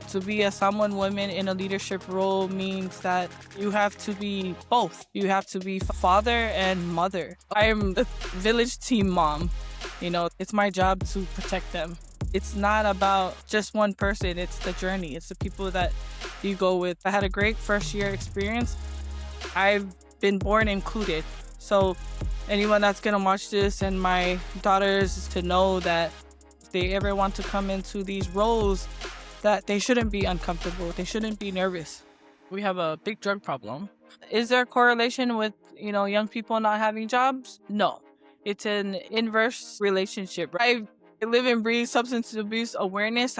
To be a Samoan woman in a leadership role means that you have to be both. You have to be father and mother. I'm the village team mom. It's my job to protect them. It's not about just one person. It's the journey. It's the people that you go with. I had a great first year experience. I've been born included. So anyone that's going to watch this and my daughters to know that if they ever want to come into these roles, that they shouldn't be uncomfortable. They shouldn't be nervous. We have a big drug problem. Is there a correlation with, young people not having jobs? No. It's an inverse relationship. I live and breathe substance abuse awareness.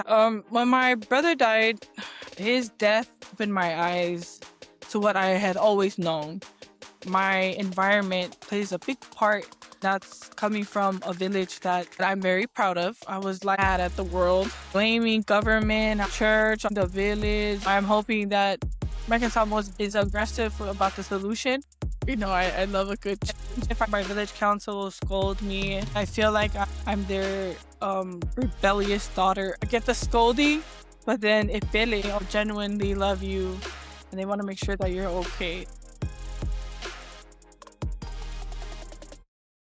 When my brother died, his death opened my eyes to what I had always known. My environment plays a big part. That's coming from a village that I'm very proud of. I was like mad at the world, blaming government, church, the village. I'm hoping that American Samoa is aggressive about the solution. I love a good change. If my village council scold me, I feel like I'm their rebellious daughter. I get the scolding, but then if they genuinely love you and they want to make sure that you're okay.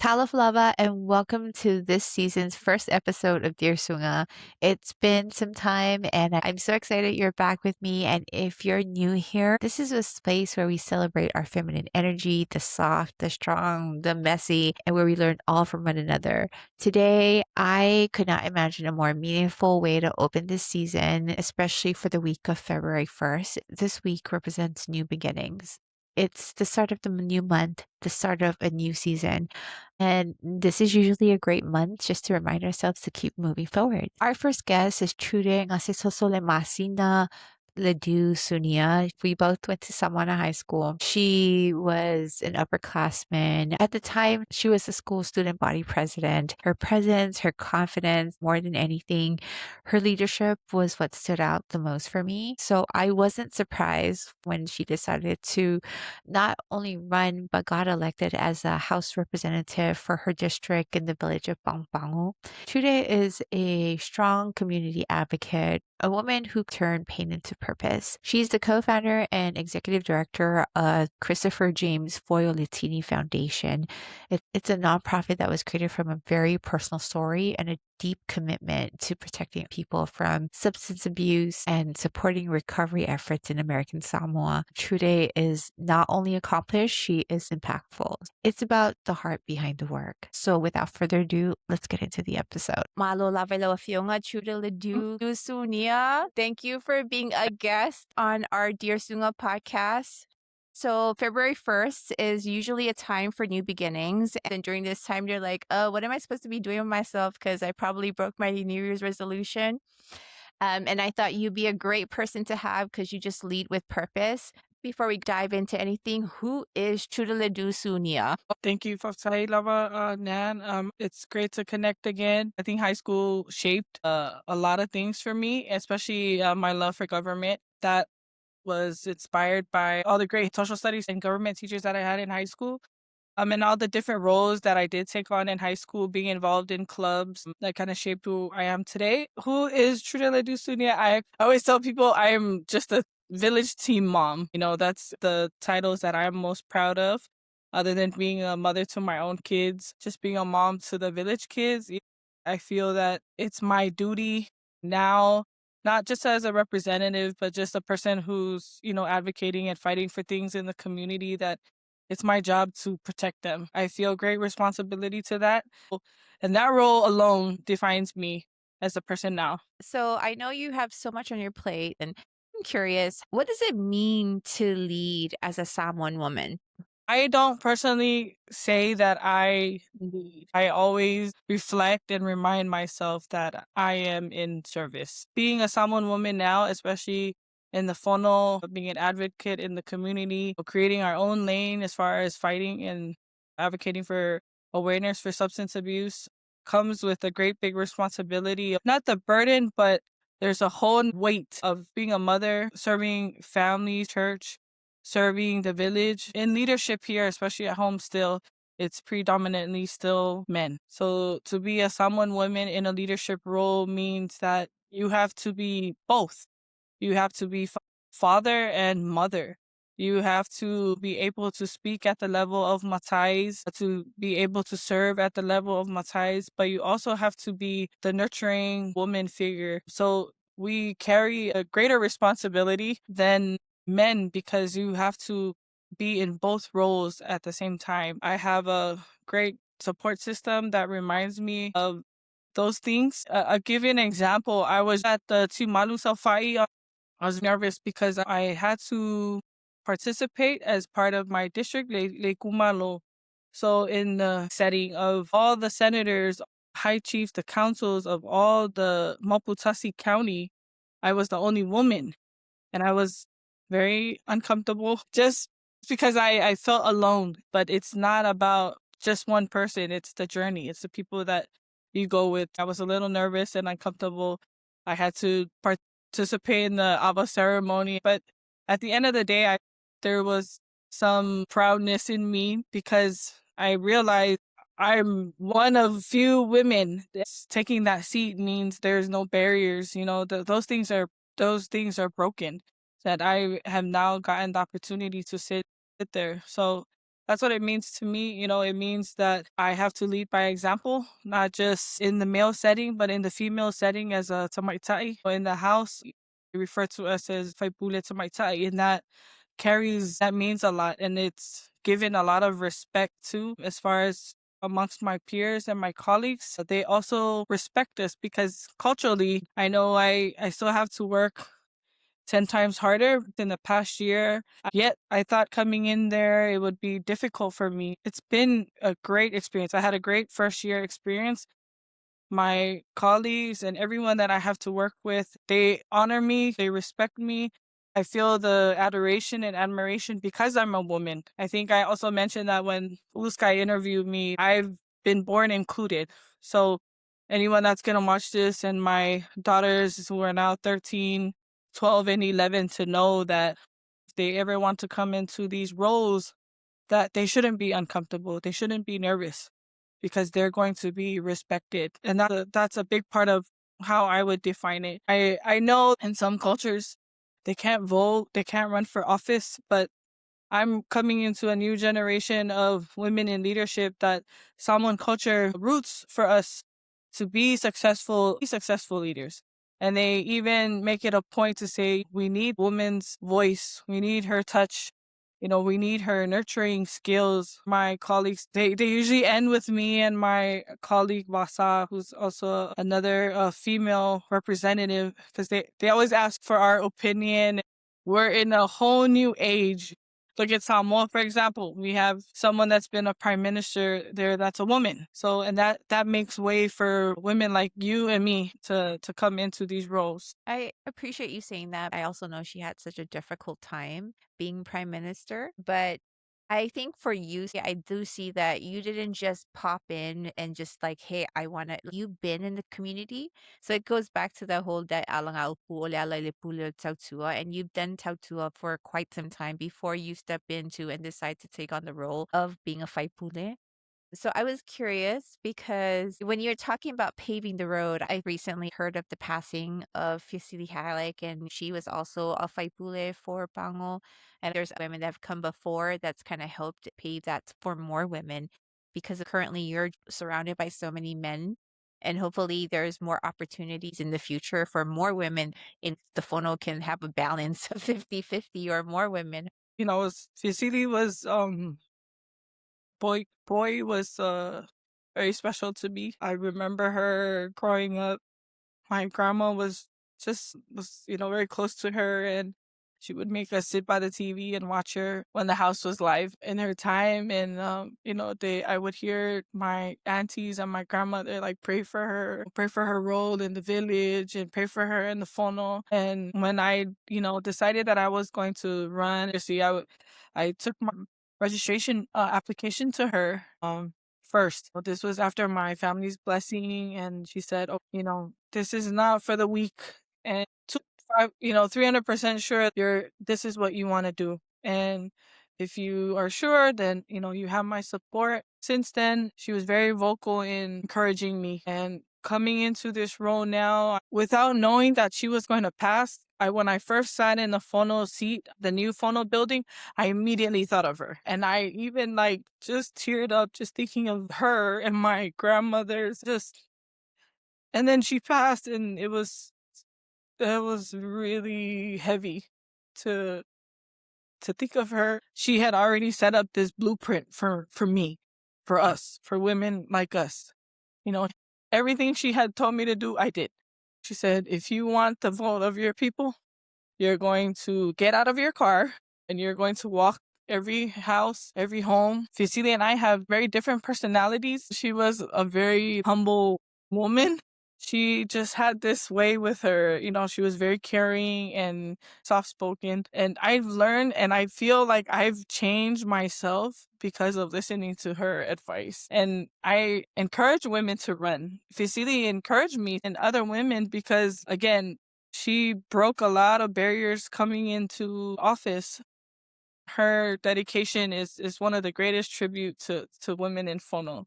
Talaf Lava, and welcome to this season's first episode of Dear Suga. It's been some time and I'm so excited you're back with me. And if you're new here, this is a space where we celebrate our feminine energy, the soft, the strong, the messy, and where we learn all from one another. Today, I could not imagine a more meaningful way to open this season, especially for the week of February 1st. This week represents new beginnings. It's the start of the new month, the start of a new season. And this is usually a great month just to remind ourselves to keep moving forward. Our first guest is Trude Gasetotolemasina Ledoux-Sunia. We both went to Samoan High School. She was an upperclassman. At the time, she was the school student body president. Her presence, her confidence, more than anything, her leadership was what stood out the most for me. So I wasn't surprised when she decided to not only run, but got elected as a House representative for her district in the village of Pago. Trude is a strong community advocate, a woman who turned pain into purpose. She's the co-founder and executive director of Christopher James Foeoletini Foundation. It's a nonprofit that was created from a very personal story and a deep commitment to protecting people from substance abuse and supporting recovery efforts in American Samoa. Trude is not only accomplished, she is impactful. It's about the heart behind the work. So without further ado, let's get into the episode. Malo lavelo fionga Trude Ledoux-Sunia. Thank you for being a guest on our Dear Suga podcast. So February 1st is usually a time for new beginnings. And during this time, you're like, oh, what am I supposed to be doing with myself? Because I probably broke my New Year's resolution. And I thought you'd be a great person to have because you just lead with purpose. Before we dive into anything, who is Trude Ledoux-Sunia? Thank you for saying, Lava, Nan. It's great to connect again. I think high school shaped a lot of things for me, especially my love for government. That was inspired by all the great social studies and government teachers that I had in high school. And all the different roles that I did take on in high school, being involved in clubs that kind of shaped who I am today. Who is Trude Ledoux-Sunia? I always tell people I am just a village team mom. That's the titles that I'm most proud of. Other than being a mother to my own kids, just being a mom to the village kids, I feel that it's my duty now, not just as a representative, but just a person who's, advocating and fighting for things in the community, that it's my job to protect them. I feel great responsibility to that. And that role alone defines me as a person now. So I know you have so much on your plate, and I'm curious, what does it mean to lead as a Samoan woman? I don't personally say that I lead. I always reflect and remind myself that I am in service. Being a Samoan woman now, especially in the Fono, being an advocate in the community, creating our own lane as far as fighting and advocating for awareness for substance abuse, comes with a great big responsibility. Not the burden, but there's a whole weight of being a mother, serving families, church, serving the village. In leadership here, especially at home still, it's predominantly still men. So to be a Samoan woman in a leadership role means that you have to be both. You have to be father and mother. You have to be able to speak at the level of matais, to be able to serve at the level of matais, but you also have to be the nurturing woman figure. So we carry a greater responsibility than men because you have to be in both roles at the same time. I have a great support system that reminds me of those things. I'll give you an example. I was at the Tumalu Safai. I was nervous because I had to participate as part of my district, Le Kumalo. So in the setting of all the senators, high chiefs, the councils of all the Maputasi County, I was the only woman and I was very uncomfortable just because I felt alone. But it's not about just one person, it's the journey, it's the people that you go with. I was a little nervous and uncomfortable. I had to participate in the Aba ceremony, but at the end of the day, there was some proudness in me because I realized I'm one of few women that's taking that seat means there's no barriers. You know, those things are broken that I have now gotten the opportunity to sit there. So that's what it means to me. You know, it means that I have to lead by example, not just in the male setting, but in the female setting as a tamaitai. In the house, we refer to us as faipule tamaitai, and that means a lot. And it's given a lot of respect too, as far as amongst my peers and my colleagues. They also respect us because culturally, I know I still have to work 10 times harder than the past year. Yet I thought coming in there, it would be difficult for me. It's been a great experience. I had a great first year experience. My colleagues and everyone that I have to work with, they honor me, they respect me. I feel the adoration and admiration because I'm a woman. I think I also mentioned that when Uskai interviewed me, I've been born included. So anyone that's going to watch this and my daughters who are now 13, 12, and 11 to know that if they ever want to come into these roles, that they shouldn't be uncomfortable. They shouldn't be nervous because they're going to be respected. And that's a big part of how I would define it. I know in some cultures, they can't vote, they can't run for office, but I'm coming into a new generation of women in leadership that Samoan culture roots for us to be successful leaders. And they even make it a point to say, we need woman's voice. We need her touch. You know, we need her nurturing skills. My colleagues, they usually end with me and my colleague Vasa, who's also another female representative, because they always ask for our opinion. We're in a whole new age. Look at Samoa, for example. We have someone that's been a prime minister there that's a woman. So, and that makes way for women like you and me to come into these roles. I appreciate you saying that. I also know she had such a difficult time being prime minister, but I think for you, I do see that you didn't just pop in and just like, hey, I want to, you've been in the community. So it goes back to the whole that alanga upu'oleala lepulo Tautua, and you've done Tautua for quite some time before you step into and decide to take on the role of being a faipule. So I was curious because when you're talking about paving the road, I recently heard of the passing of Fiasili Haleck, and she was also a faipule for Pango. And there's women that have come before that's kind of helped pave that for more women because currently you're surrounded by so many men. And hopefully there's more opportunities in the future for more women in the Fono can have a balance of 50-50 or more women. You know, Fiasili was boy was very special to me. I remember her growing up. My grandma was very close to her, and she would make us sit by the TV and watch her when the house was live in her time. And they I would hear my aunties and my grandmother like pray for her role in the village and pray for her in the Fono. And when I decided that I was going to run, I took my registration application to her first. This was after my family's blessing, and she said, "Oh, this is not for the weak, and 300% sure this is what you want to do. And if you are sure, then you have my support." Since then, she was very vocal in encouraging me, and coming into this role now, without knowing that she was going to pass, When I first sat in the Fono seat, the new Fono building, I immediately thought of her. And I even like just teared up just thinking of her and my grandmother's just, and then she passed, and it was really heavy to think of her. She had already set up this blueprint for me, for us, for women like us. You know, everything she had told me to do, I did. She said, if you want the vote of your people, you're going to get out of your car and you're going to walk every house, every home. Fiasili and I have very different personalities. She was a very humble woman. She just had this way with her, she was very caring and soft spoken. And I've learned and I feel like I've changed myself because of listening to her advice. And I encourage women to run. Fiasili encouraged me and other women because, again, she broke a lot of barriers coming into office. Her dedication is one of the greatest tribute to women in Fono.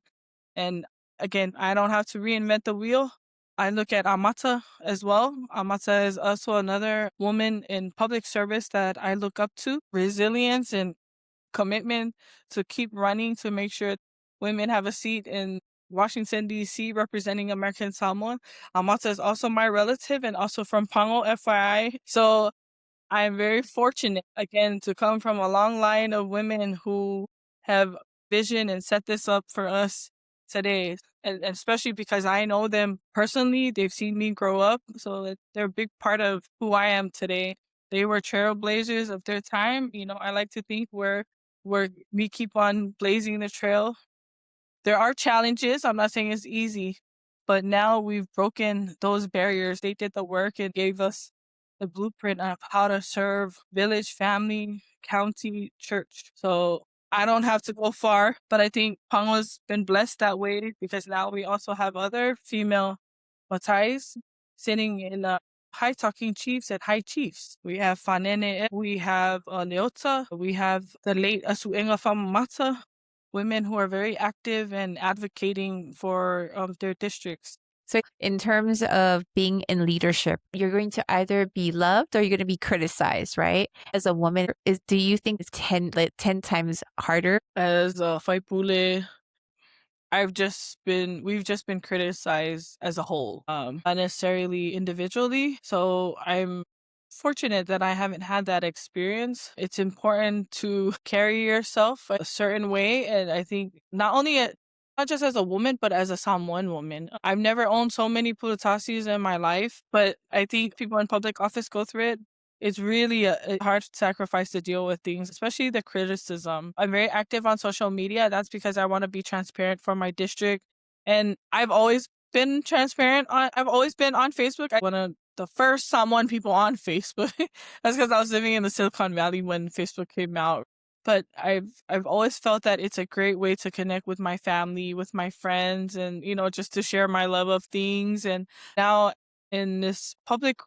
And again, I don't have to reinvent the wheel. I look at Amata as well. Amata is also another woman in public service that I look up to. Resilience and commitment to keep running to make sure women have a seat in Washington, D.C., representing American Samoa. Amata is also my relative and also from Pago, FYI. So I'm very fortunate, again, to come from a long line of women who have vision and set this up for us today. And especially because I know them personally, they've seen me grow up. So they're a big part of who I am today. They were trailblazers of their time. I like to think we keep on blazing the trail. There are challenges. I'm not saying it's easy, but now we've broken those barriers. They did the work and gave us the blueprint of how to serve village, family, county, church. So I don't have to go far, but I think Pango's been blessed that way because now we also have other female Matais sitting in high talking chiefs and high chiefs. We have Fanene, we have Leota, we have the late Asuenga Famamata, women who are very active and advocating for their districts. So in terms of being in leadership, you're going to either be loved or you're going to be criticized, right? As a woman, do you think it's 10 times harder? As a Faipule, we've just been criticized as a whole, not necessarily individually. So I'm fortunate that I haven't had that experience. It's important to carry yourself a certain way. And I think not just as a woman, but as a Samoan woman. I've never owned so many pulitasis in my life, but I think people in public office go through it. It's really a hard sacrifice to deal with things, especially the criticism. I'm very active on social media. That's because I want to be transparent for my district. And I've always been transparent. I've always been on Facebook. I'm one of the first Samoan people on Facebook. That's because I was living in the Silicon Valley when Facebook came out. But I've always felt that it's a great way to connect with my family, with my friends, and just to share my love of things. And now in this public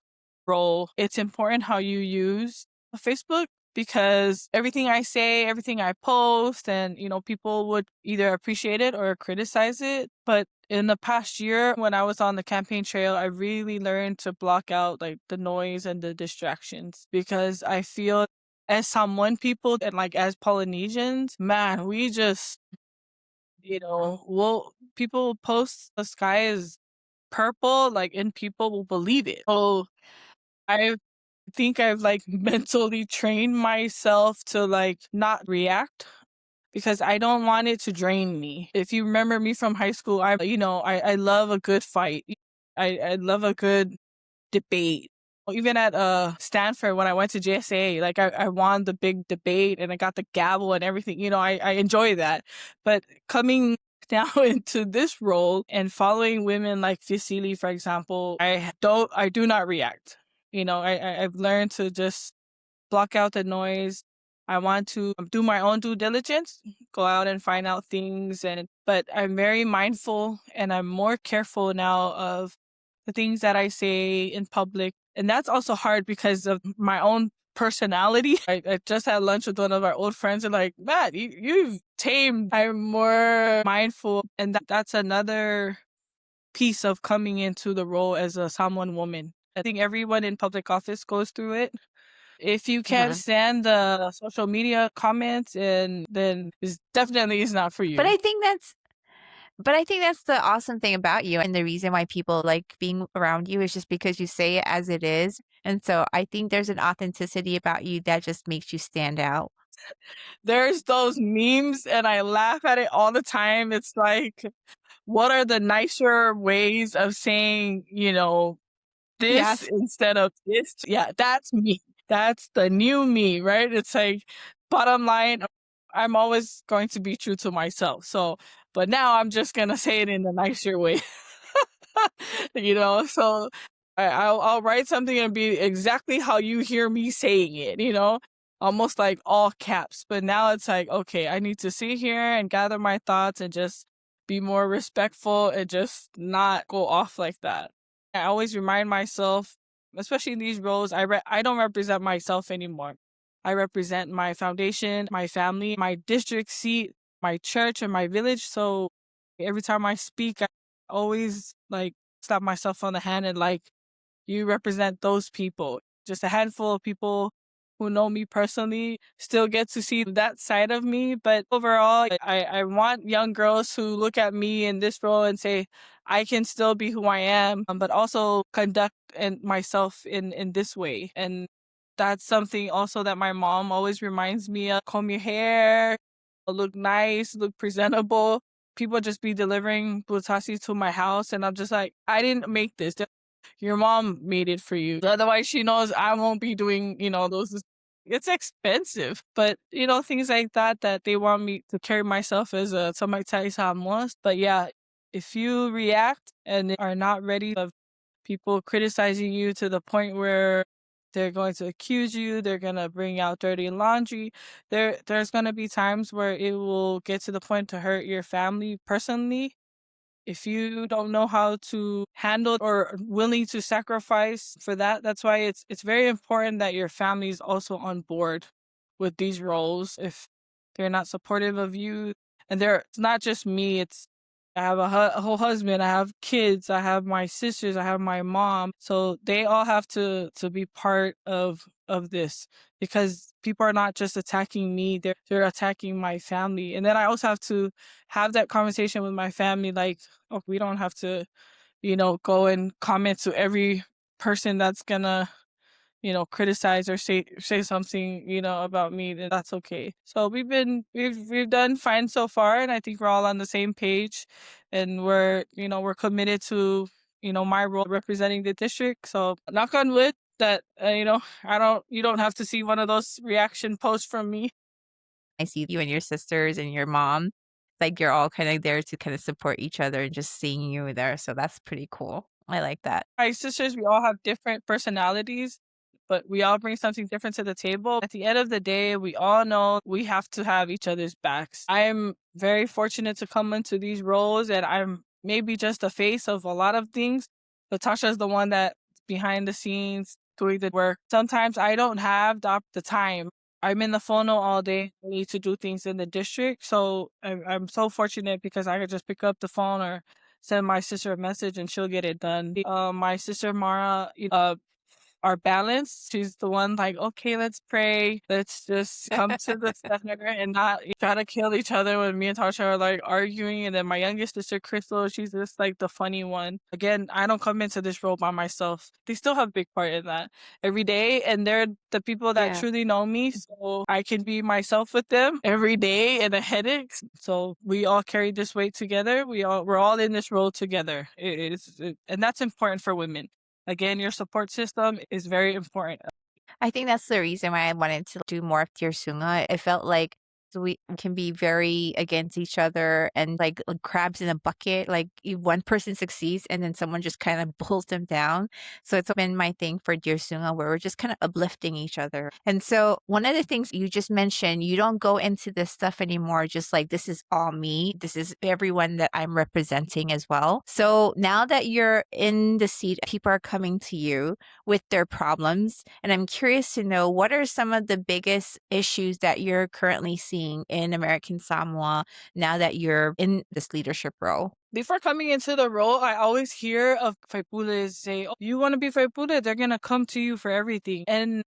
role, it's important how you use Facebook because everything I say, everything I post, and people would either appreciate it or criticize it. But in the past year, when I was on the campaign trail, I really learned to block out like the noise and the distractions because I feel as Samoan people and like as Polynesians, man, we just, people post the sky is purple, like, and people will believe it. So I think I've like mentally trained myself to like not react because I don't want it to drain me. If you remember me from high school, I love a good fight. I love a good debate. Even at Stanford when I went to JSA, like I won the big debate and I got the gavel and everything. I enjoy that. But coming now into this role and following women like Fiasili, for example, I do not react. I've learned to just block out the noise. I want to do my own due diligence, go out and find out things, but I'm very mindful and I'm more careful now of the things that I say in public. And that's also hard because of my own personality. I just had lunch with one of our old friends and like, man, you've tamed. I'm more mindful. And that's another piece of coming into the role as a Samoan woman. I think everyone in public office goes through it. If you can't Mhm. stand the social media comments, and then it's definitely is not for But you. I think that's but I think that's the awesome thing about you, and the reason why people like being around you is just because you say it as it is. And so I think there's an authenticity about you that just makes you stand out. There's those memes, and I laugh at it all the time. It's like, what are the nicer ways of saying, this Yes. instead of this? Yeah, that's me. That's the new me, right? It's like, bottom line, I'm always going to be true to myself. So, but now I'm just gonna say it in a nicer way. So I'll write something and be exactly how you hear me saying it, almost like all caps. But now it's like, okay, I need to sit here and gather my thoughts and just be more respectful and just not go off like that. I always remind myself, especially in these roles, I don't represent myself anymore. I represent my foundation, my family, my district seat, my church, and my village. So every time I speak, I always like slap myself on the hand and like, you represent those people. Just a handful of people who know me personally still get to see that side of me. But overall, I want young girls who look at me in this role and say, I can still be who I am, but also conduct myself in this way. And that's something also that my mom always reminds me of. Comb your hair, look nice, look presentable. People just be delivering butasi to my house, and I'm just like, I didn't make this. Your mom made it for you. Otherwise, she knows I won't be doing, those. It's expensive, but things like that they want me to carry myself as a Samoan. But yeah, if you react and are not ready of people criticizing you to the point where they're going to accuse you, they're gonna bring out dirty laundry. There's gonna be times where it will get to the point to hurt your family personally. If you don't know how to handle or willing to sacrifice for that, that's why it's very important that your family is also on board with these roles. If they're not supportive of you, and it's not just me, it's I have a whole husband, I have kids, I have my sisters, I have my mom. So they all have to be part of this, because people are not just attacking me, they're attacking my family. And then I also have to have that conversation with my family, like, oh, we don't have to, go and comment to every person that's gonna, criticize or say something, about me, then that's okay. So we've done fine so far, and I think we're all on the same page, and we're committed to, my role representing the district. So knock on wood that you don't have to see one of those reaction posts from me. I see you and your sisters and your mom. Like you're all kind of there to kind of support each other and just seeing you there. So that's pretty cool. I like that. My sisters, we all have different personalities, but we all bring something different to the table. At the end of the day, we all know we have to have each other's backs. I'm very fortunate to come into these roles, and I'm maybe just the face of a lot of things. But Tasha's the one that behind the scenes doing the work. Sometimes I don't have the time. I'm in the Fono all day. I need to do things in the district. So I'm so fortunate because I could just pick up the phone or send my sister a message and she'll get it done. My sister Mara, are balanced. She's the one like, okay, let's pray. Let's just come to the center and not try to kill each other when me and Tasha are like arguing. And then my youngest sister, Crystal, she's just like the funny one. Again, I don't come into this role by myself. They still have a big part in that every day. And they're the people that Yeah. truly know me. So I can be myself with them every day and a headache. So we all carry this weight together. We're all in this role together. And that's important for women. Again, your support system is very important. I think that's the reason why I wanted to do more of Dear Sunga. It felt like we can be very against each other and like crabs in a bucket. Like one person succeeds and then someone just kind of pulls them down. So it's been my thing for Dear Sunga where we're just kind of uplifting each other. And so one of the things you just mentioned, you don't go into this stuff anymore, just like this is all me. This is everyone that I'm representing as well. So now that you're in the seat, people are coming to you with their problems. And I'm curious to know what are some of the biggest issues that you're currently seeing in American Samoa now that you're in this leadership role? Before coming into the role, I always hear of Faipules say, oh, you want to be Faipule, they're going to come to you for everything. And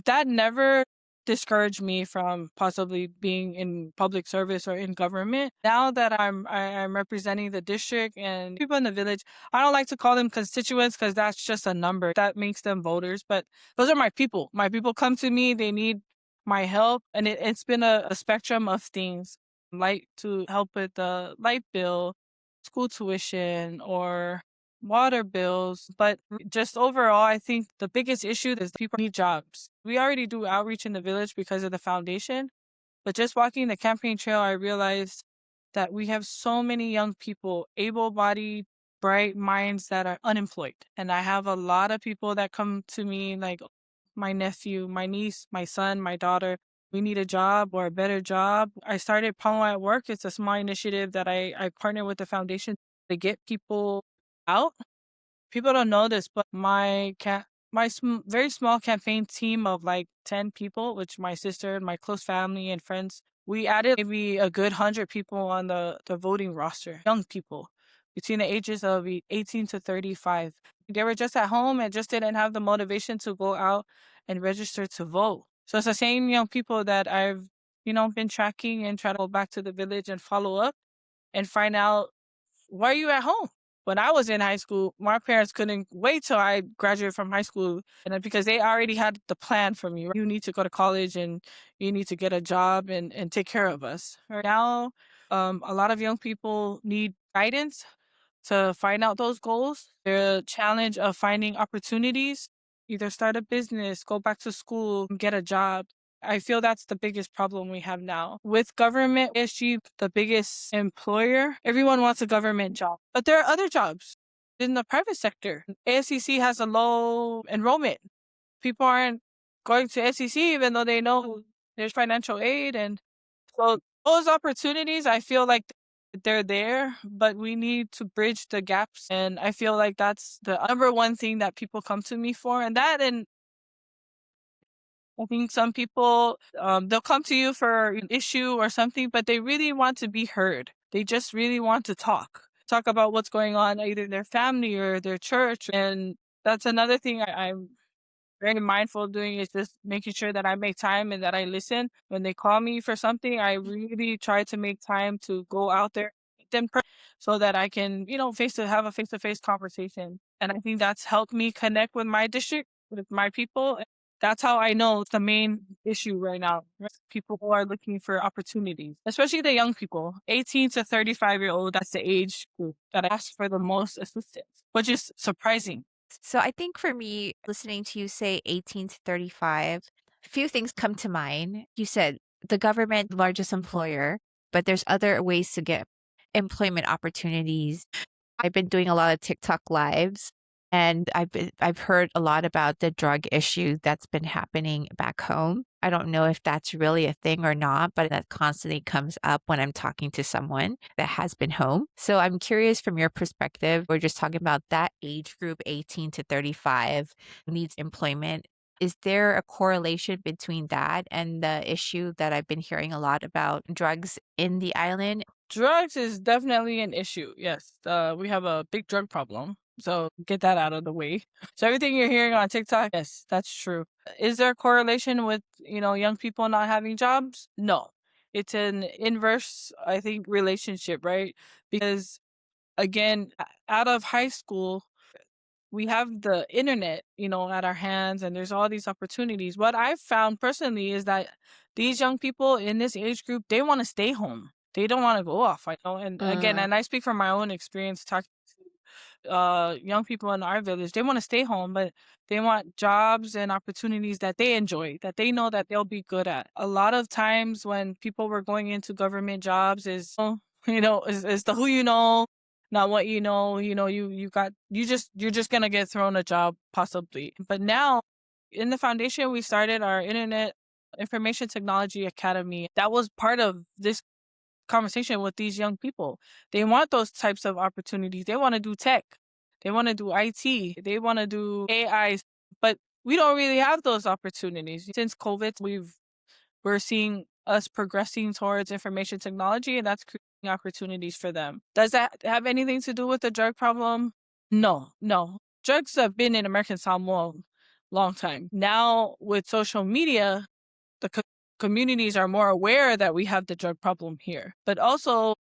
that never discouraged me from possibly being in public service or in government. Now that I'm representing the district and people in the village, I don't like to call them constituents because that's just a number that makes them voters. But those are my people. My people come to me, they need my help, and it's been a spectrum of things, like to help with the light bill, school tuition, or water bills. But just overall, I think the biggest issue is people need jobs. We already do outreach in the village because of the foundation, but just walking the campaign trail, I realized that we have so many young people, able-bodied, bright minds that are unemployed. And I have a lot of people that come to me like my nephew, my niece, my son, my daughter. We need a job or a better job. I started Pono at Work. It's a small initiative that I partner with the foundation to get people out. People don't know this, but very small campaign team of like 10 people, which my sister and my close family and friends, we added maybe a good 100 people on the voting roster, young people between the ages of 18 to 35. They were just at home and just didn't have the motivation to go out and register to vote. So it's the same young people that I've, been tracking and try to go back to the village and follow up and find out, why are you at home? When I was in high school, my parents couldn't wait till I graduated from high school, and because they already had the plan for me. You need to go to college and you need to get a job and take care of us. Right now, a lot of young people need guidance to find out those goals. The challenge of finding opportunities, either start a business, go back to school, get a job. I feel that's the biggest problem we have now. With government, ASG, the biggest employer, everyone wants a government job. But there are other jobs in the private sector. ASCC has a low enrollment. People aren't going to SEC even though they know there's financial aid. And so those opportunities, I feel like they're there, but we need to bridge the gaps. And I feel like that's the number one thing that people come to me for. And I think some people, they'll come to you for an issue or something, but they really want to be heard. They just really want to talk about what's going on, either in their family or their church. And that's another thing I'm very mindful of doing, is just making sure that I make time and that I listen. When they call me for something, I really try to make time to go out there meet them so that I can, have a face-to-face conversation. And I think that's helped me connect with my district, with my people. That's how I know it's the main issue right now. Right? People who are looking for opportunities, especially the young people, 18 to 35-year-old. That's the age group that asks for the most assistance, which is surprising. So I think for me, listening to you say 18 to 35, a few things come to mind. You said the government largest employer, but there's other ways to get employment opportunities. I've been doing a lot of TikTok lives, and I've heard a lot about the drug issue that's been happening back home. I don't know if that's really a thing or not, but that constantly comes up when I'm talking to someone that has been home. So I'm curious from your perspective, we're just talking about that age group, 18 to 35, needs employment. Is there a correlation between that and the issue that I've been hearing a lot about, drugs in the island? Drugs is definitely an issue. Yes, we have a big drug problem. So get that out of the way. So everything you're hearing on TikTok, yes, that's true. Is there a correlation with, young people not having jobs? No. It's an inverse, I think, relationship, right? Because again, out of high school, we have the internet, at our hands, and there's all these opportunities. What I've found personally is that these young people in this age group, they want to stay home. They don't want to go off. I know. And again, Mm. and I speak from my own experience talking to young people in our village. They want to stay home, but they want jobs and opportunities that they enjoy, that they know that they'll be good at. A lot of times when people were going into government jobs is, is the who you know, not what you know. You're just gonna get thrown a job possibly. But now in the foundation, we started our Internet Information Technology Academy. That was part of this conversation with these young people. They want those types of opportunities. They want to do tech. They want to do IT. They want to do AI. But we don't really have those opportunities. Since COVID, we're seeing us progressing towards information technology, and that's opportunities for them. Does that have anything to do with the drug problem? No, no. Drugs have been in American Samoa a long time. Now with social media, the communities are more aware that we have the drug problem here. But also,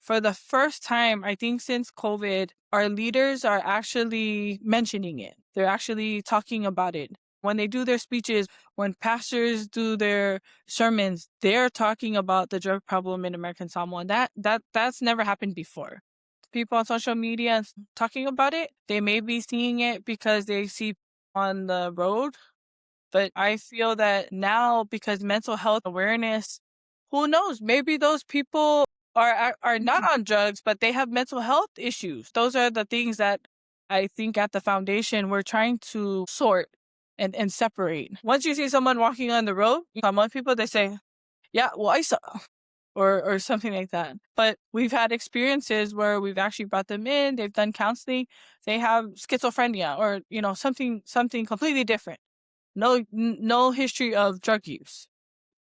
for the first time, I think since COVID, our leaders are actually mentioning it. They're actually talking about it. When they do their speeches, when pastors do their sermons, they're talking about the drug problem in American Samoa. That's never happened before. People on social media talking about it, they may be seeing it because they see on the road, but I feel that now, because mental health awareness, who knows? Maybe those people are not on drugs, but they have mental health issues. Those are the things that I think at the foundation we're trying to sort and separate. Once you see someone walking on the road, some people they say, "Yeah, well, I saw," or something like that. But we've had experiences where we've actually brought them in. They've done counseling. They have schizophrenia, or something completely different. No history of drug use.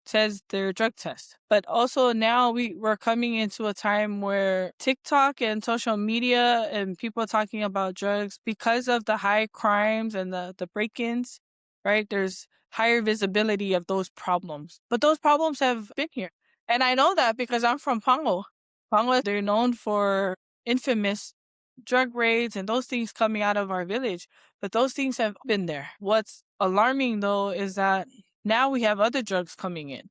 Says their drug test. But also now we're coming into a time where TikTok and social media and people talking about drugs, because of the high crimes and the break-ins, right? There's higher visibility of those problems. But those problems have been here. And I know that because I'm from Pago. Pago, they're known for infamous drug raids and those things coming out of our village. But those things have been there. What's alarming though is that now we have other drugs coming in.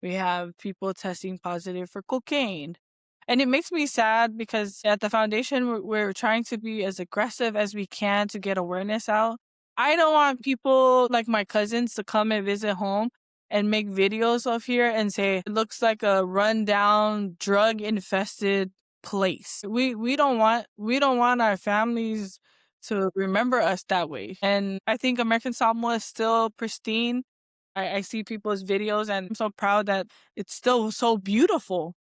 We have people testing positive for cocaine. And it makes me sad because at the foundation, we're trying to be as aggressive as we can to get awareness out. I don't want people like my cousins to come and visit home and make videos of here and say it looks like a rundown, drug infested place. We don't want our families to remember us that way. And I think American Samoa is still pristine. I see people's videos and I'm so proud that it's still so beautiful.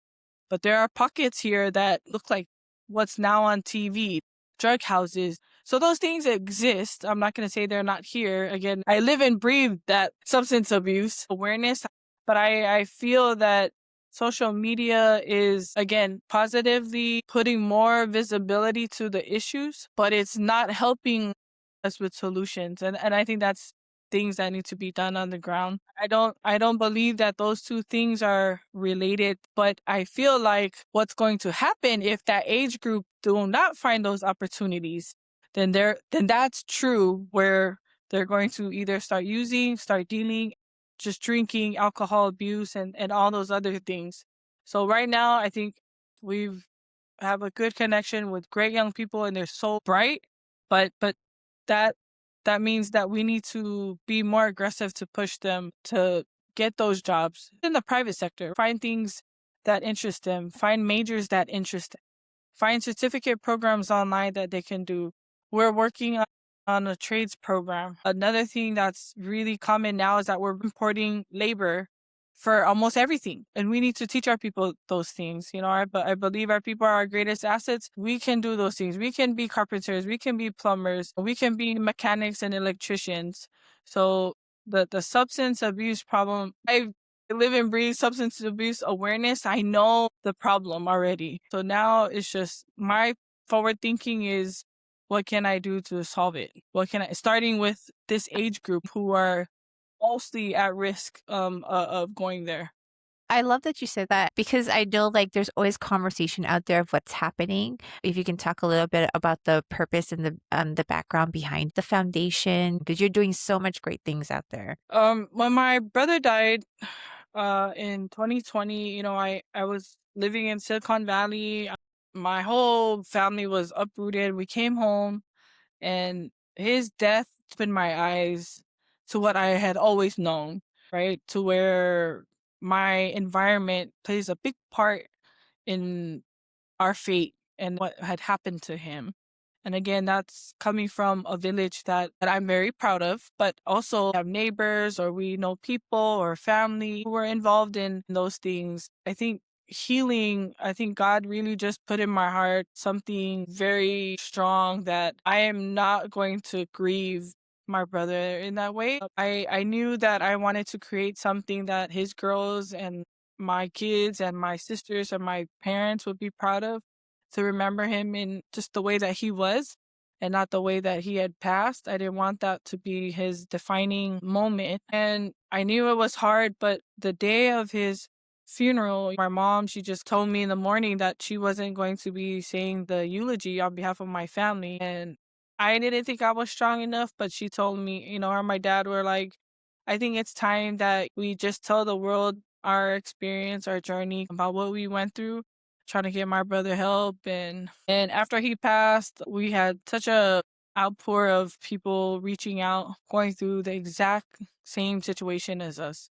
But there are pockets here that look like what's now on TV, drug houses. So those things exist. I'm not going to say they're not here. Again, I live and breathe that substance abuse awareness. But I feel that social media is, again, positively putting more visibility to the issues, but it's not helping us with solutions. And I think that's things that need to be done on the ground. I don't believe that those two things are related, but I feel like what's going to happen if that age group do not find those opportunities, then that's true, where they're going to either start using, start dealing, just drinking, alcohol abuse, and all those other things. So right now I think we've have a good connection with great young people and they're so bright, but that that means that we need to be more aggressive to push them to get those jobs in the private sector, find things that interest them, find majors that interest them, find certificate programs online that they can do. We're working on a trades program. Another thing that's really common now is that we're importing labor for almost everything. And we need to teach our people those things. I believe our people are our greatest assets. We can do those things. We can be carpenters. We can be plumbers. We can be mechanics and electricians. So the substance abuse problem, I live and breathe substance abuse awareness. I know the problem already. So now it's just my forward thinking is, what can I do to solve it? Starting with this age group who are mostly at risk of going there. I love that you said that because I know like there's always conversation out there of what's happening. If you can talk a little bit about the purpose and the background behind the foundation, because you're doing so much great things out there. When my brother died in 2020, I was living in Silicon Valley. My whole family was uprooted. We came home and his death opened my eyes to what I had always known, right? To where my environment plays a big part in our fate and what had happened to him. And again, that's coming from a village that I'm very proud of, but also have neighbors or we know people or family who were involved in those things. I think God really just put in my heart something very strong that I am not going to grieve my brother in that way. I knew that I wanted to create something that his girls and my kids and my sisters and my parents would be proud of, to remember him in just the way that he was and not the way that he had passed. I didn't want that to be his defining moment. And I knew it was hard, but the day of his funeral, my mom, she just told me in the morning that she wasn't going to be saying the eulogy on behalf of my family. And I didn't think I was strong enough, but she told me, her and my dad were like, I think it's time that we just tell the world our experience, our journey, about what we went through, trying to get my brother help. And after he passed, we had such a outpour of people reaching out, going through the exact same situation as us.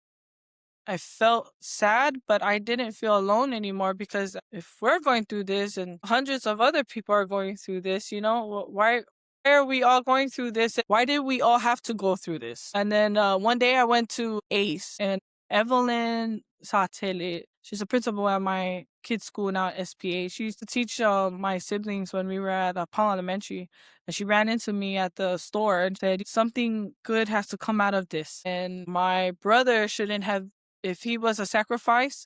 I felt sad, but I didn't feel alone anymore, because if we're going through this and hundreds of other people are going through this, why are we all going through this? Why did we all have to go through this? And then one day I went to ACE, and Evelyn Satele, she's a principal at my kids' school now at SPA. She used to teach my siblings when we were at Paul Elementary. And she ran into me at the store and said, something good has to come out of this. And my brother shouldn't have, if he was a sacrifice,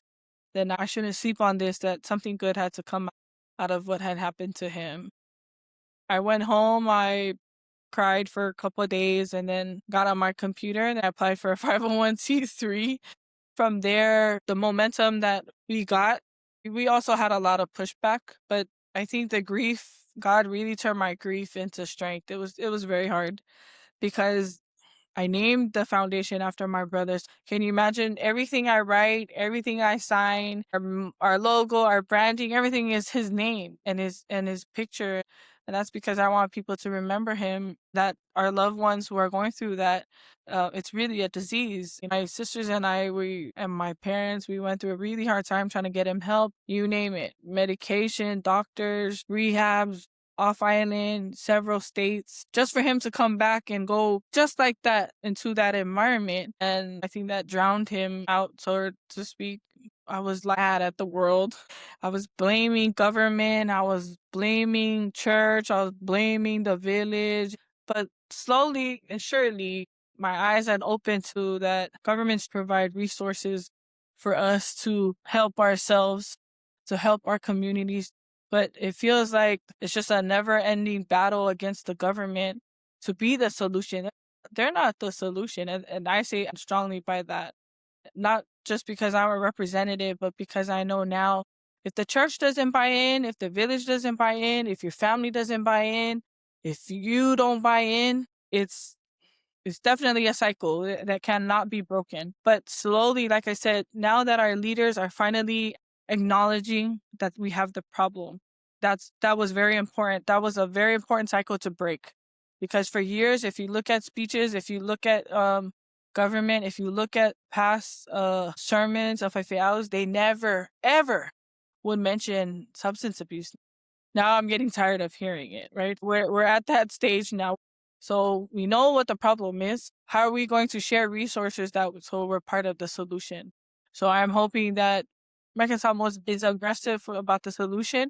then I shouldn't sleep on this, that something good had to come out of what had happened to him. I went home, I cried for a couple of days, and then got on my computer and I applied for a 501c3. From there, the momentum that we got, we also had a lot of pushback, but I think the grief, God really turned my grief into strength. It was very hard, because I named the foundation after my brothers. Can you imagine everything I write, everything I sign, our logo, our branding, everything is his name and his picture. And that's because I want people to remember him, that our loved ones who are going through that, it's really a disease. My sisters and and my parents, we went through a really hard time trying to get him help. You name it, medication, doctors, rehabs, off island, several states, just for him to come back and go just like that into that environment. And I think that drowned him out, so to speak. I was mad at the world. I was blaming government. I was blaming church. I was blaming the village. But slowly and surely, my eyes had opened to that governments provide resources for us to help ourselves, to help our communities. But it feels like it's just a never-ending battle against the government to be the solution. They're not the solution, and I say strongly by that. Not just because I'm a representative, but because I know now, if the church doesn't buy in, if the village doesn't buy in, if your family doesn't buy in, if you don't buy in, it's definitely a cycle that cannot be broken. But slowly, like I said, now that our leaders are finally acknowledging that we have the problem, that was very important. That was a very important cycle to break. Because for years, if you look at speeches, if you look at government, if you look at past sermons of Fiasili, they never, ever would mention substance abuse. Now I'm getting tired of hearing it, right? We're at that stage now. So we know what the problem is. How are we going to share resources so we're part of the solution? So I'm hoping that American Samoa is aggressive about the solution,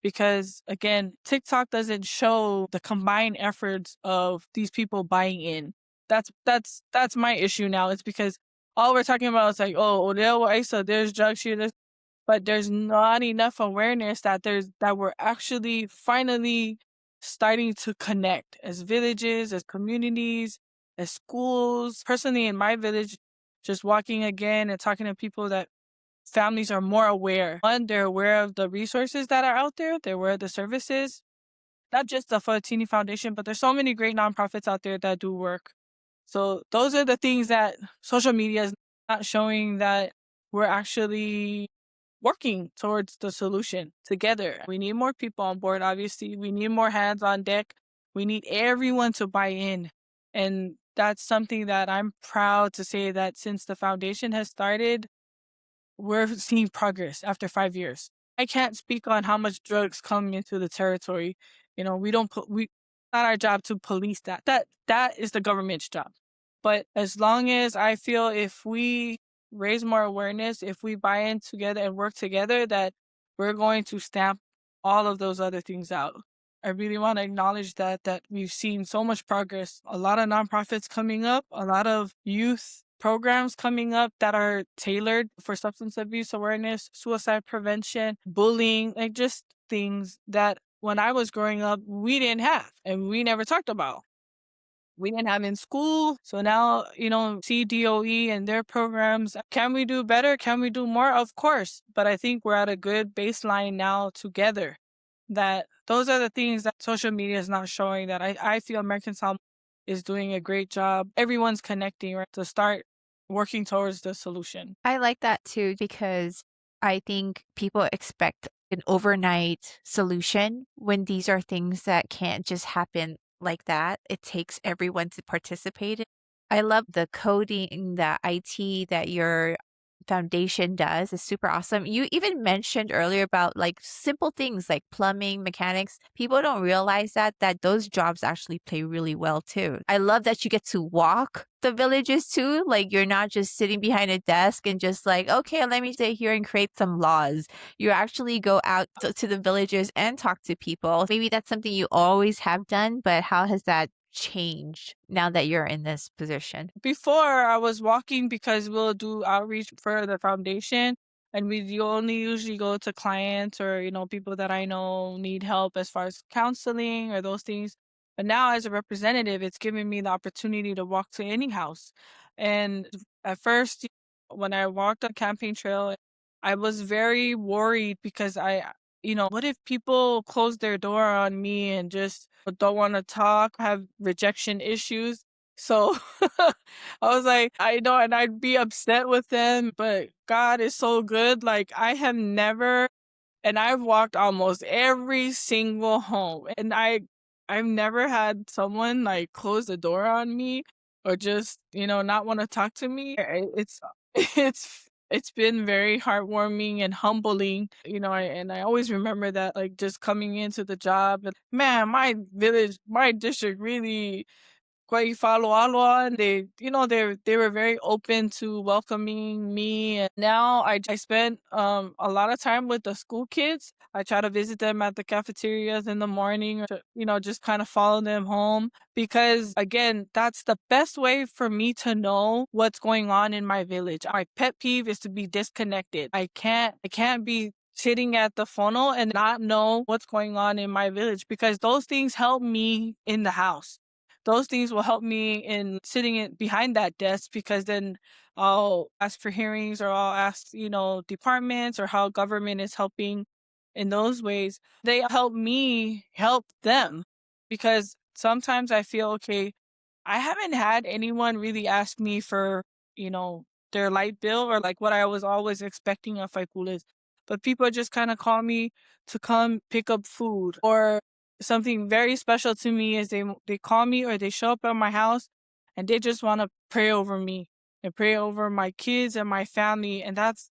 because again, TikTok doesn't show the combined efforts of these people buying in. That's my issue now. It's because all we're talking about is like, oh, there's drugs here, but there's not enough awareness that we're actually finally starting to connect as villages, as communities, as schools. Personally, in my village, just walking again and talking to people, that families are more aware. One, they're aware of the resources that are out there. They're aware of the services, not just the Foeoletini Foundation, but there's so many great nonprofits out there that do work. So those are the things that social media is not showing, that we're actually working towards the solution together. We need more people on board, obviously. We need more hands on deck. We need everyone to buy in. And that's something that I'm proud to say, that since the foundation has started, we're seeing progress after 5 years. I can't speak on how much drugs come into the territory. We don't it's not our job to police that. That is the government's job. But as long as I feel, if we raise more awareness, if we buy in together and work together, that we're going to stamp all of those other things out. I really want to acknowledge that we've seen so much progress. A lot of nonprofits coming up, a lot of youth programs coming up that are tailored for substance abuse awareness, suicide prevention, bullying, like just things that when I was growing up, we didn't have and we never talked about. We didn't have in school. So now, CDOE and their programs. Can we do better? Can we do more? Of course. But I think we're at a good baseline now together. That those are the things that social media is not showing that I feel American Samoa is doing a great job. Everyone's connecting, right, to start working towards the solution. I like that too because I think people expect an overnight solution when these are things that can't just happen like that. It takes everyone to participate. I love the coding, the IT that your foundation does is super awesome. You even mentioned earlier about like simple things like plumbing, mechanics. People don't realize that those jobs actually pay really well too. I love that you get to walk the villages too. Like you're not just sitting behind a desk and just like, okay, let me stay here and create some laws. You actually go out to the villages and talk to people. Maybe that's something you always have done, but how has that changed now that you're in this position? Before I was walking because we'll do outreach for the foundation and we only usually go to clients or, people that I know need help as far as counseling or those things. But now as a representative, it's given me the opportunity to walk to any house. And at first, when I walked on campaign trail, I was very worried because what if people close their door on me and just don't want to talk, have rejection issues? So I was like, I know, and I'd be upset with them, but God is so good. Like, I have never, and I've walked almost every single home, and I've never had someone like close the door on me or just, not want to talk to me. It's been very heartwarming and humbling, and I always remember that, like, just coming into the job, and man, my district really Foeoletini, and they were very open to welcoming me. And now I spent a lot of time with the school kids. I try to visit them at the cafeterias in the morning, or just kind of follow them home because again, that's the best way for me to know what's going on in my village. My pet peeve is to be disconnected. I can't be sitting at the Fono and not know what's going on in my village because those things help me in the house. Those things will help me in sitting behind that desk because then I'll ask for hearings or I'll ask, departments or how government is helping in those ways. They help me help them because sometimes I feel, okay, I haven't had anyone really ask me for, their light bill or like what I was always expecting of Faikulas. But people just kind of call me to come pick up food, or something very special to me is they call me or they show up at my house and they just want to pray over me and pray over my kids and my family, and that's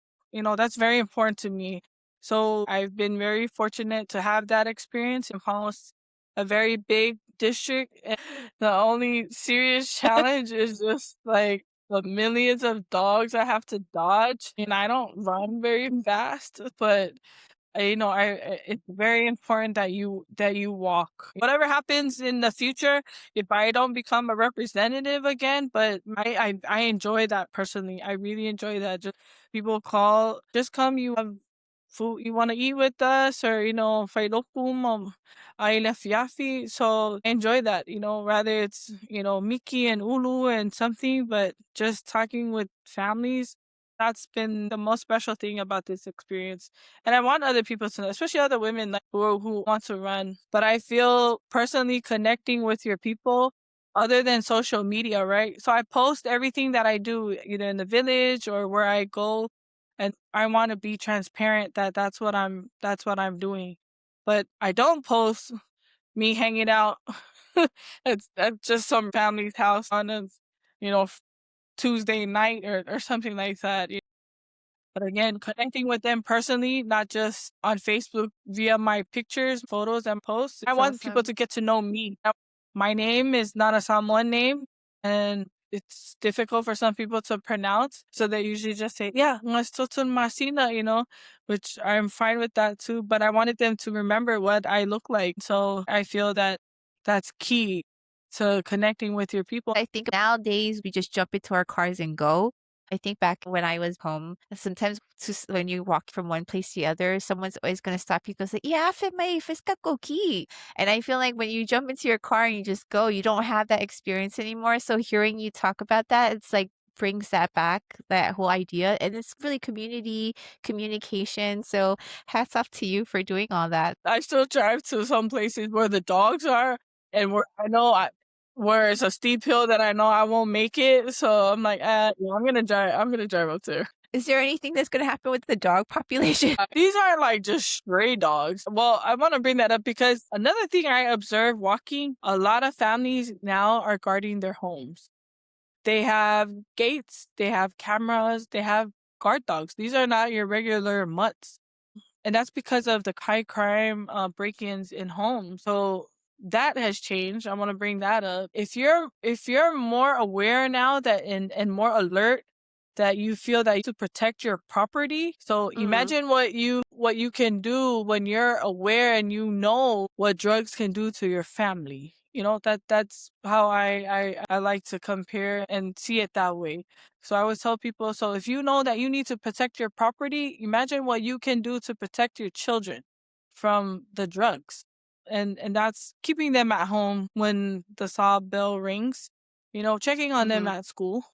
very important to me. So I've been very fortunate to have that experience in Palos, a very big district. And the only serious challenge is just like the millions of dogs I have to dodge, and I don't run very fast, but it's very important that you walk. Whatever happens in the future, if I don't become a representative again, but I enjoy that personally. I really enjoy that. Just people call, just come. You have food you want to eat with us, or failokum aile fiafi. So I enjoy that. Rather it's Miki and Ulu and something, but just talking with families. That's been the most special thing about this experience. And I want other people to know, especially other women like who want to run. But I feel personally connecting with your people other than social media, right? So I post everything that I do either in the village or where I go, and I want to be transparent that that's what I'm doing. But I don't post me hanging out at just some family's house on a you know Tuesday night or something like that. But again, connecting with them personally, not just on Facebook via my pictures, photos, and posts. I It's want people awesome. to get to know me. Now, my name is not a Samoan name, and it's difficult for some people to pronounce. So they usually just say, yeah, Gasetotolemasina, which I'm fine with that too. But I wanted them to remember what I look like. So I feel that that's key. to connecting with your people. I think nowadays we just jump into our cars and go. I think back when I was home, sometimes when you walk from one place to the other, someone's always going to stop you and say, yeah, may fiska koki. And I feel like when you jump into your car and you just go, you don't have that experience anymore. So hearing you talk about that, it's like brings that back, that whole idea. And it's really community communication. So hats off to you for doing all that. I still drive to some places where the dogs are, and where I know where it's a steep hill that I know I won't make it. So I'm like, yeah, I'm gonna drive. I'm gonna drive up there. Is there anything that's going to happen with the dog population? These aren't like just stray dogs. Well, I want to bring that up because another thing I observed walking, a lot of families now are guarding their homes. They have gates, they have cameras, they have guard dogs. These are not your regular mutts. And that's because of the high crime break-ins in homes. So that has changed. I want to bring that up. If you're more aware now that and more alert that you feel that you to protect your property. So imagine what you can do when you're aware and you know what drugs can do to your family. That's how I like to compare and see it that way. So I always tell people, so if you know that you need to protect your property, imagine what you can do to protect your children from the drugs. And that's keeping them at home when the sob bell rings, checking on them at school,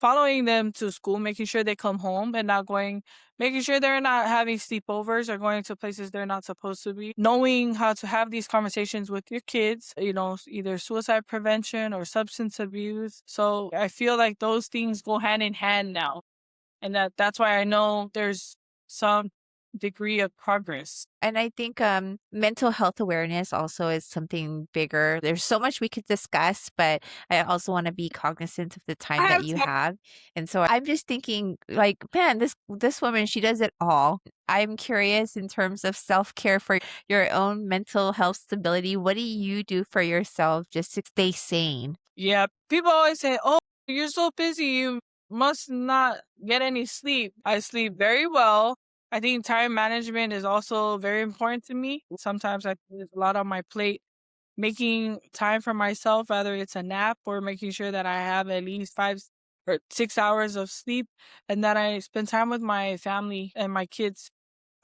following them to school, making sure they come home and making sure they're not having sleepovers or going to places they're not supposed to be, knowing how to have these conversations with your kids, either suicide prevention or substance abuse. So I feel like those things go hand in hand now. And that's why I know there's some degree of progress. And I think mental health awareness also is something bigger. There's so much we could discuss, but I also want to be cognizant of the time I that have you have. And so I'm just thinking, like, man, this woman, she does it all. I'm curious in terms of self-care for your own mental health stability. What do you do for yourself just to stay sane? Yeah, people always say, "Oh, you're so busy, you must not get any sleep." I sleep very well. I think time management is also very important to me. Sometimes there's a lot on my plate. Making time for myself, whether it's a nap or making sure that I have at least 5 or 6 hours of sleep, and that I spend time with my family and my kids.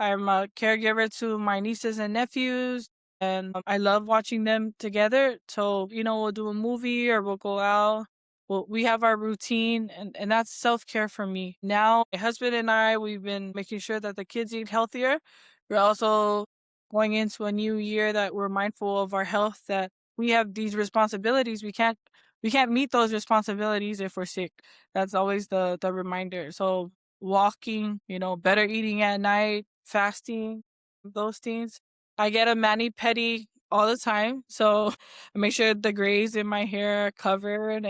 I'm a caregiver to my nieces and nephews, and I love watching them together. So, we'll do a movie or we'll go out. Well, we have our routine, and that's self care for me. Now, my husband and I, we've been making sure that the kids eat healthier. We're also going into a new year that we're mindful of our health, that we have these responsibilities. We can't meet those responsibilities if we're sick. That's always the reminder. So walking, better eating at night, fasting, those things. I get a mani-pedi all the time. So I make sure the grays in my hair are covered.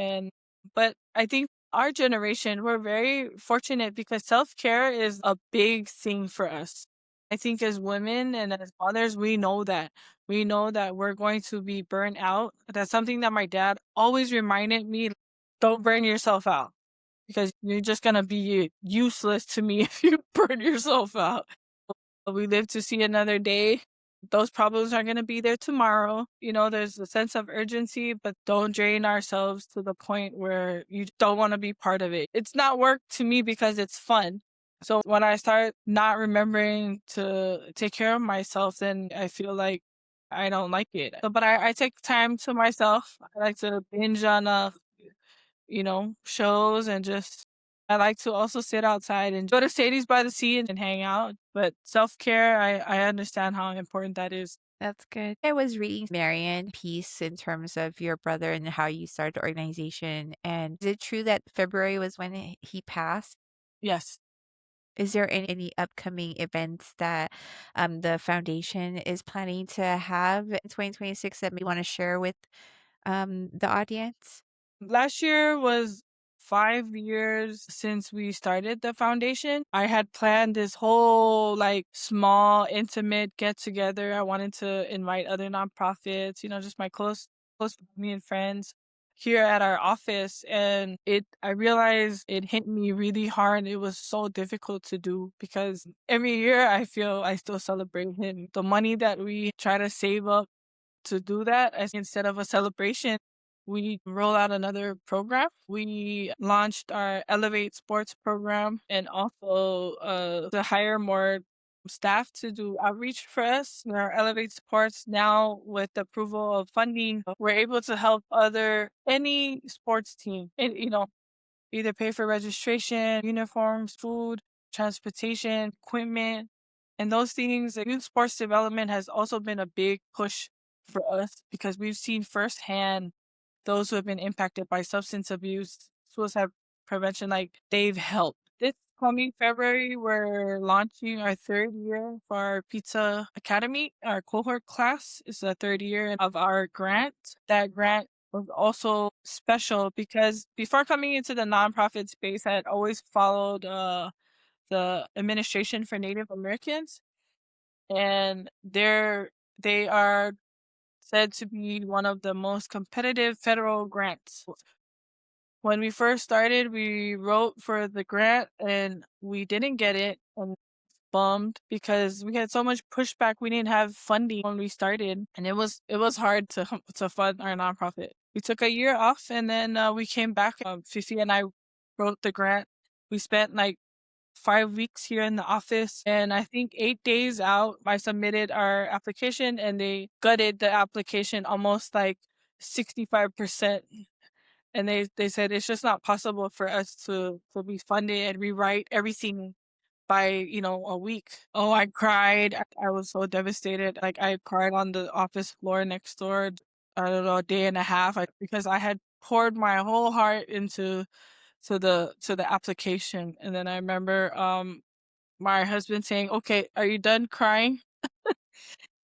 But I think our generation, we're very fortunate because self-care is a big thing for us. I think as women and as mothers, we know that. We know that we're going to be burnt out. That's something that my dad always reminded me, don't burn yourself out because you're just gonna be useless to me if you burn yourself out. We live to see another day. Those problems are gonna be there tomorrow. There's a sense of urgency, but don't drain ourselves to the point where you don't want to be part of it. It's not work to me because it's fun. So when I start not remembering to take care of myself, then I feel like I don't like it. But I take time to myself. I like to binge on shows and just I like to also sit outside and go to Sadie's by the Sea and hang out. But self-care, I understand how important that is. That's good. I was reading Marian piece in terms of your brother and how you started the organization. And is it true that February was when he passed? Yes. Is there any upcoming events that the foundation is planning to have in 2026 that we want to share with the audience? Last year was 5 years since we started the foundation. I had planned this whole small, intimate get together. I wanted to invite other nonprofits, just my close family and friends here at our office. And I realized it hit me really hard. It was so difficult to do because every year I feel I still celebrate him. The money that we try to save up to do that instead of a celebration, we roll out another program. We launched our Elevate Sports program and also to hire more staff to do outreach for us. In our Elevate Sports now, with the approval of funding, we're able to help any sports team, and either pay for registration, uniforms, food, transportation, equipment, and those things. Youth sports development has also been a big push for us because we've seen firsthand those who have been impacted by substance abuse, suicide prevention, like they've helped. This coming February, we're launching our third year for our Pizza Academy. Our cohort class is the third year of our grant. That grant was also special because before coming into the nonprofit space, I had always followed the administration for Native Americans, and they are said to be one of the most competitive federal grants. When we first started, we wrote for the grant and we didn't get it. And bummed because we had so much pushback. We didn't have funding when we started, and it was hard to to fund our nonprofit. We took a year off, and then we came back. Fifi and I wrote the grant. We spent like 5 weeks here in the office, and I think 8 days out, I submitted our application, and they gutted the application almost like 65%. And they said it's just not possible for us to be funded and rewrite everything by a week. Oh, I cried. I was so devastated. Like, I cried on the office floor next door. I don't know, a day and a half, because I had poured my whole heart into to the application. And then I remember my husband saying, "Okay, are you done crying?"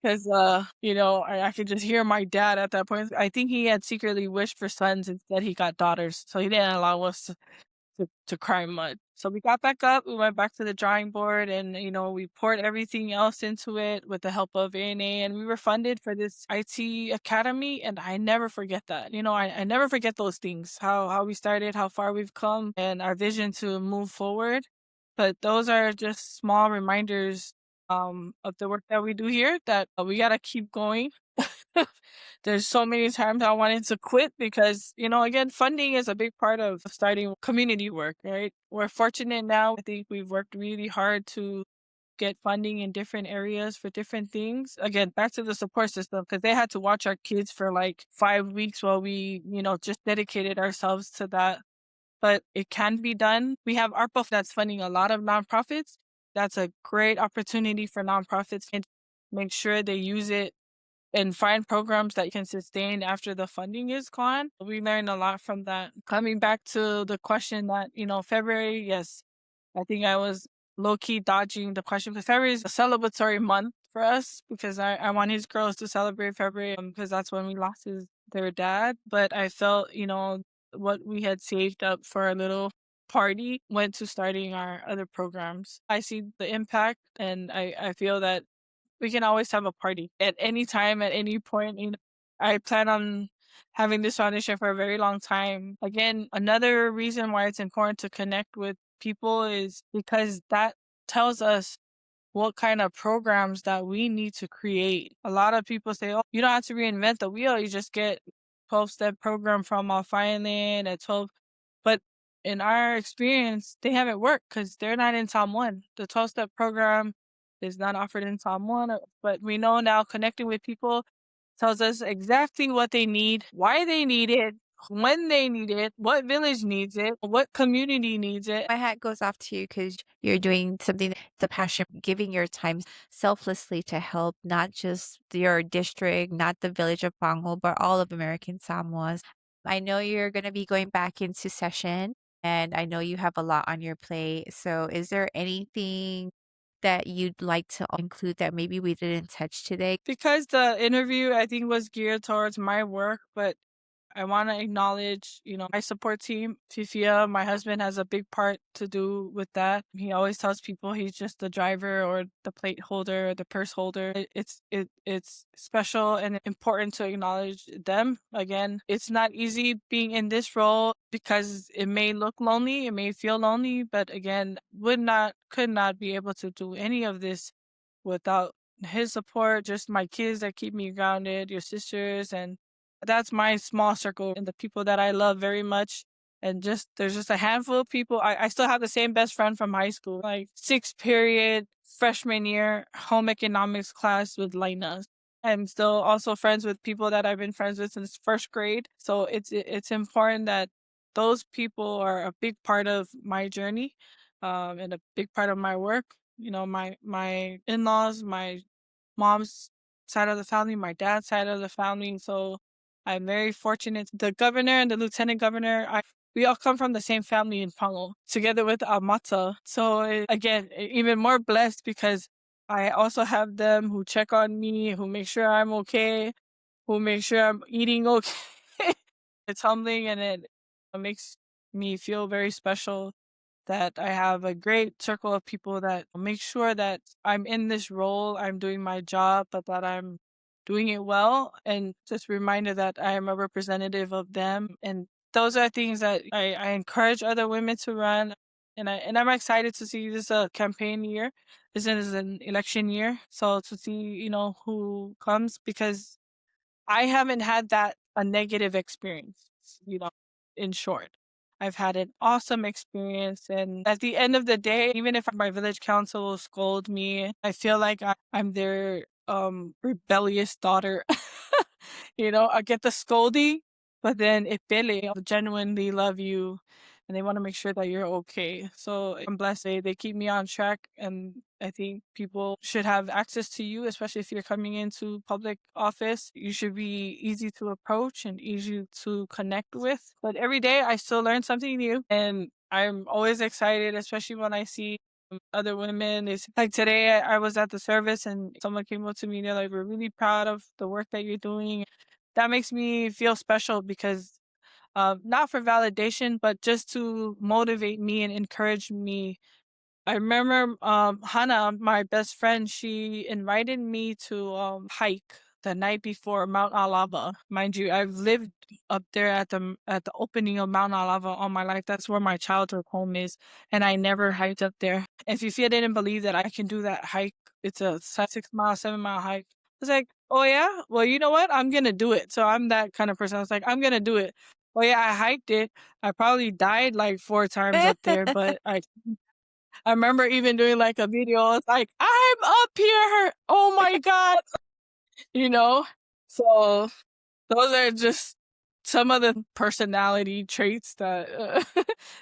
Because I could just hear my dad at that point. I think he had secretly wished for sons, instead he got daughters, so he didn't allow us to cry much. So we got back up, we went back to the drawing board, and we poured everything else into it with the help of ANA, and we were funded for this IT academy. And I never forget that. I never forget those things, how we started, how far we've come, and our vision to move forward. But those are just small reminders of the work that we do here, that we gotta keep going. There's so many times I wanted to quit because, again, funding is a big part of starting community work, right? We're fortunate now. I think we've worked really hard to get funding in different areas for different things. Again, back to the support system, because they had to watch our kids for like 5 weeks while we, just dedicated ourselves to that. But it can be done. We have ARPA that's funding a lot of nonprofits. That's a great opportunity for nonprofits to make sure they use it and find programs that can sustain after the funding is gone. We learned a lot from that. Coming back to the question that, February, yes, I think I was low-key dodging the question, because February is a celebratory month for us, because I want his girls to celebrate February, because that's when we lost their dad. But I felt, what we had saved up for a little party went to starting our other programs. I see the impact, and I feel that we can always have a party at any time, at any point. I plan on having this foundation for a very long time. Again, another reason why it's important to connect with people is because that tells us what kind of programs that we need to create. A lot of people say, "Oh, you don't have to reinvent the wheel. You just get 12-step program from Off Island at 12." But in our experience, they haven't worked because they're not in Samoan. The 12-step program is not offered in Samoan, but we know now connecting with people tells us exactly what they need, why they need it, when they need it, what village needs it, what community needs it. My hat goes off to you because you're doing something, the passion, giving your time selflessly to help not just your district, not the village of Pango, but all of American Samoas. I know you're going to be going back into session, and I know you have a lot on your plate. So, is there anything that you'd like to include that maybe we didn't touch today? Because the interview, I think, was geared towards my work, but I want to acknowledge, my support team. Fifia, my husband, has a big part to do with that. He always tells people he's just the driver or the plate holder or the purse holder. It's special and important to acknowledge them. Again, it's not easy being in this role because it may look lonely, it may feel lonely, but again, could not be able to do any of this without his support. Just my kids that keep me grounded, your sisters, and That's my small circle and the people that I love very much. And just there's just a handful of people. I still have the same best friend from high school, like sixth period, freshman year, home economics class with Lina. I'm still also friends with people that I've been friends with since first grade. So it's important that those people are a big part of my journey, and a big part of my work. You know, my in-laws, my mom's side of the family, my dad's side of the family. So I'm very fortunate. The governor and the lieutenant governor, we all come from the same family in Pango, together with Amata. So again, even more blessed because I also have them who check on me, who make sure I'm okay, who make sure I'm eating okay. It's humbling and it makes me feel very special that I have a great circle of people that make sure that I'm in this role, I'm doing my job, but that I'm doing it well. And just reminded that I am a representative of them. And those are things that I encourage other women to run. And I'm excited to see this campaign year. This is an election year. So to see, who comes because I haven't had that a negative experience, you know, in short. I've had an awesome experience. And at the end of the day, even if my village council will scold me, I feel like I'm their rebellious daughter. I get the scolding, but then if they genuinely love you and they want to make sure that you're okay. So I'm blessed they keep me on track, and I think people should have access to you, especially if you're coming into public office. You should be easy to approach and easy to connect with. But every day I still learn something new, and I'm always excited, especially when I see other women. It's like today I was at the service and someone came up to me and they're like, "We're really proud of the work that you're doing." That makes me feel special because not for validation, but just to motivate me and encourage me. I remember Hannah, my best friend, she invited me to hike the night before Mount Alava. Mind you, I've lived up there at the opening of Mount Alava all my life. That's where my childhood home is, and I never hiked up there. If you see, I didn't believe that I can do that hike. It's a 6 mile, 7 mile hike. I was like, oh yeah, well you know what? I'm gonna do it. So I'm that kind of person. I was like, I'm gonna do it. Oh yeah, I hiked it. I probably died like 4 times up there, but I remember even doing like a video. It's like, I'm up here. Oh my God. You know? So those are just some of the personality traits that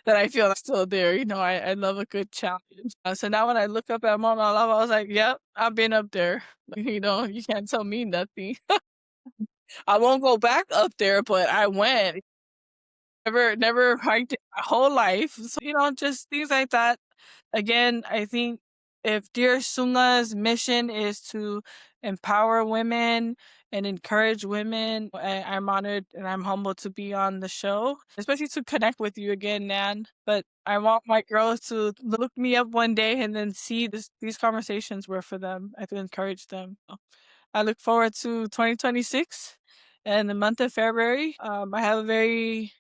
that I feel are still there. I love a good challenge. So now when I look up at Mauna Lava, I was like, yep, I've been up there. You can't tell me nothing. I won't go back up there, but I went. Never hiked it my whole life. So, just things like that. Again, I think if Dear Sunga's mission is to empower women and encourage women, I'm honored and I'm humbled to be on the show, especially to connect with you again, Nan. But I want my girls to look me up one day and then see these conversations were for them. I to encourage them. I look forward to 2026 and the month of February. I have a very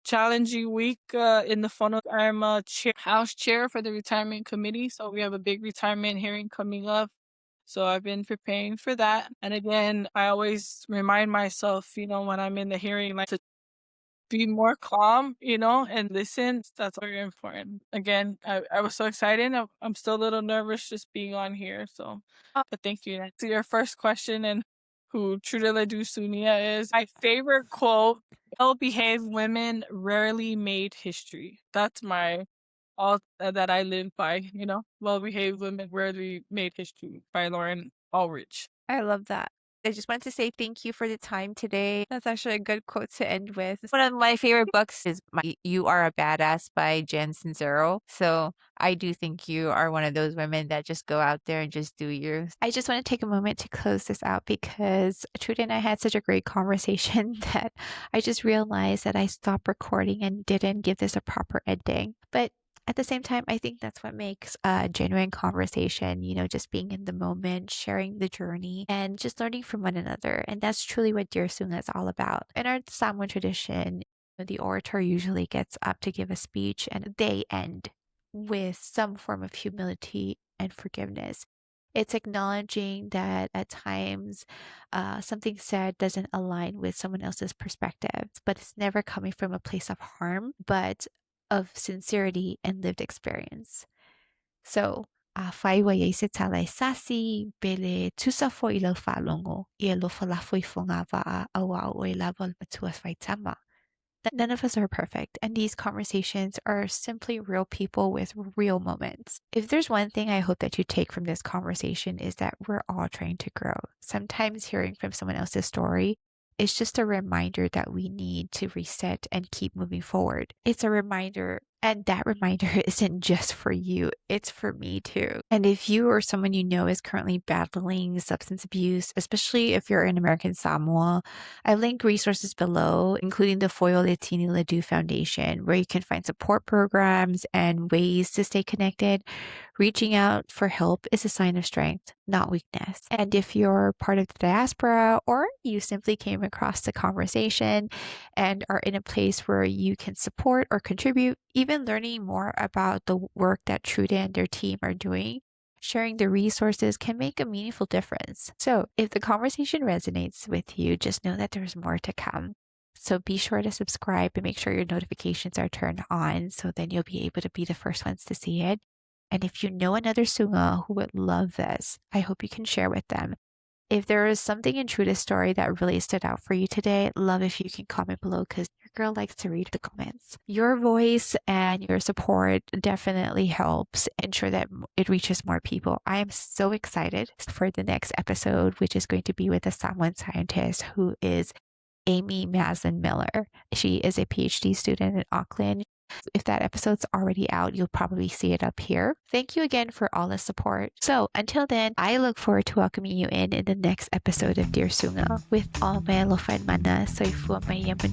challenging week in the Fono. I'm a house chair for the retirement committee, so we have a big retirement hearing coming up. So I've been preparing for that. And again, I always remind myself, when I'm in the hearing, like to be more calm, and listen. That's very important. Again, I was so excited. I'm still a little nervous just being on here. So, but thank you. To your first question and who Trude Ledoux-Sunia is, my favorite quote, well-behaved women rarely made history. That's my all that I live by, well-behaved women rarely made history by Lauren Ulrich. I love that. I just wanted to say thank you for the time today. That's actually a good quote to end with. One of my favorite books is You Are a Badass by Jen Sincero. So I do think you are one of those women that just go out there and just do you. I just want to take a moment to close this out because Trude and I had such a great conversation that I just realized that I stopped recording and didn't give this a proper ending. But at the same time, I think that's what makes a genuine conversation, just being in the moment, sharing the journey, and just learning from one another. And that's truly what Dear Sunga is all about. In our Samoan tradition, the orator usually gets up to give a speech and they end with some form of humility and forgiveness. It's acknowledging that at times something said doesn't align with someone else's perspective, but it's never coming from a place of harm, but of sincerity and lived experience. So, Faiwaiai se tala sasi, bele tusafo ilo falongo, I lo falafoi fongava a awa o level matuas vaitama. None of us are perfect, and these conversations are simply real people with real moments. If there's one thing I hope that you take from this conversation is that we're all trying to grow. Sometimes hearing from someone else's story is just a reminder that we need to reset and keep moving forward. It's a reminder, and that reminder isn't just for you, it's for me too. And if you or someone you know is currently battling substance abuse, especially if you're in American Samoa, I link resources below, including the Foeoletini Ledoux Foundation, where you can find support programs and ways to stay connected. Reaching out for help is a sign of strength, not weakness. And if you're part of the diaspora or you simply came across the conversation and are in a place where you can support or contribute, even learning more about the work that Trude and their team are doing, sharing the resources can make a meaningful difference. So, if the conversation resonates with you, just know that there's more to come. So, be sure to subscribe and make sure your notifications are turned on so then you'll be able to be the first ones to see it. And if you know another Sunga who would love this, I hope you can share with them. If there is something in Trude's story that really stood out for you today, love if you can comment below because your girl likes to read the comments. Your voice and your support definitely helps ensure that it reaches more people. I am so excited for the next episode, which is going to be with a Samoan scientist who is Amy Maslin Miller. She is a PhD student in Auckland. If that episode's already out, you'll probably see it up here. Thank you again for all the support. So until then, I look forward to welcoming you in the next episode of Dear Suga with all my alofa and mana soifua mai yaman